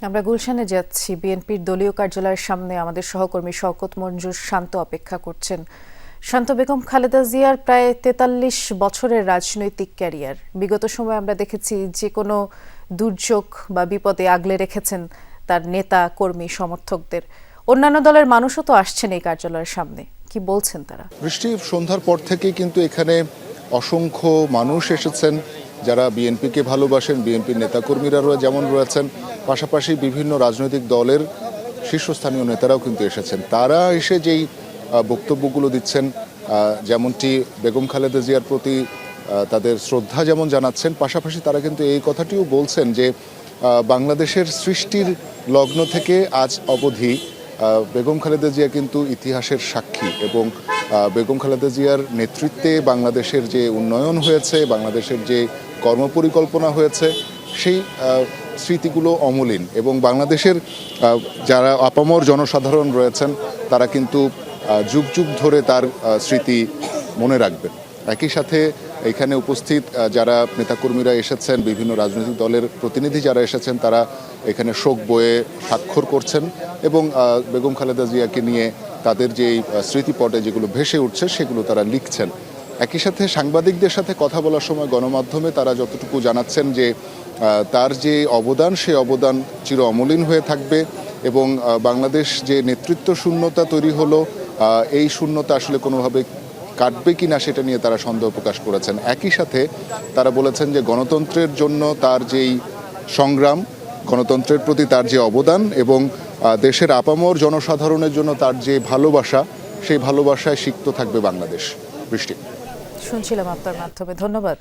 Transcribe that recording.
আমরা গুলশানে যাচ্ছি। বিএনপির দলীয় কার্যালয়ের সামনে আমাদের সহকর্মী শওকত মঞ্জুর শান্ত অপেক্ষা করছেন। শান্ত, বেগম খালেদা জিয়ার প্রায় ৪৩ বছরের রাজনৈতিক ক্যারিয়ার। বিগত সময়ে আমরা দেখেছি যে কোনো দুর্যোগ বা বিপদে আগলে রেখেছেন তার নেতা, কর্মী, সমর্থকদের। অন্যান্য দলের মানুষও তো আসছেন এই কার্যালয়ের সামনে, কি বলছেন তারা? বৃষ্টি সন্ধ্যার পর থেকেই কিন্তু এখানে অসংখ্য মানুষ এসেছেন যারা বিএনপিকে ভালোবাসেন। বিএনপির নেতাকর্মীরা যেমন রয়েছেন, পাশাপাশি বিভিন্ন রাজনৈতিক দলের শীর্ষস্থানীয় নেতারাও কিন্তু এসেছেন। তারা এসে যেই বক্তব্যগুলো দিচ্ছেন, যেমনটি বেগম খালেদা জিয়ার প্রতি তাদের শ্রদ্ধা যেমন জানাচ্ছেন, পাশাপাশি তারা কিন্তু এই কথাটিও বলছেন যে বাংলাদেশের সৃষ্টির লগ্ন থেকে আজ অবধি বেগম খালেদা জিয়া কিন্তু ইতিহাসের সাক্ষী এবং বেগম খালেদা জিয়ার নেতৃত্বে বাংলাদেশের যে উন্নয়ন হয়েছে, বাংলাদেশের যে কর্মপরিকল্পনা হয়েছে, সেই স্মৃতিগুলো অমলিন। এবং বাংলাদেশের যারা আপামর জনসাধারণ রয়েছেন তারা কিন্তু যুগ যুগ ধরে তার স্মৃতি মনে রাখবেন। একই সাথে এখানে উপস্থিত যারা নেতাকর্মীরা এসেছেন, বিভিন্ন রাজনৈতিক দলের প্রতিনিধি যারা এসেছেন, তারা এখানে শোক বইয়ে স্বাক্ষর করছেন এবং বেগম খালেদা জিয়াকে নিয়ে তাদের যে স্মৃতিপটে যেগুলো ভেসে উঠছে সেগুলো তারা লিখছেন। একই সাথে সাংবাদিকদের সাথে কথা বলার সময় গণমাধ্যমে তারা যতটুকু জানাচ্ছেন যে তার যে অবদান, সেই অবদান চির অমলিন হয়ে থাকবে এবং বাংলাদেশ যে নেতৃত্ব শূন্যতা তৈরি হলো, এই শূন্যতা আসলে কোনোভাবে কাটবে কি না সেটা নিয়ে তারা সন্দেহ প্রকাশ করেছেন। একই সাথে তারা বলেছেন যে গণতন্ত্রের জন্য তার যেই সংগ্রাম, গণতন্ত্রের প্রতি তার যে অবদান এবং দেশের আপামর জনসাধারণের জন্য তার যে ভালোবাসা, সেই ভালোবাসায় সিক্ত থাকবে বাংলাদেশ। বৃষ্টি, শুনছিলাম আপনার মাধ্যমে। ধন্যবাদ।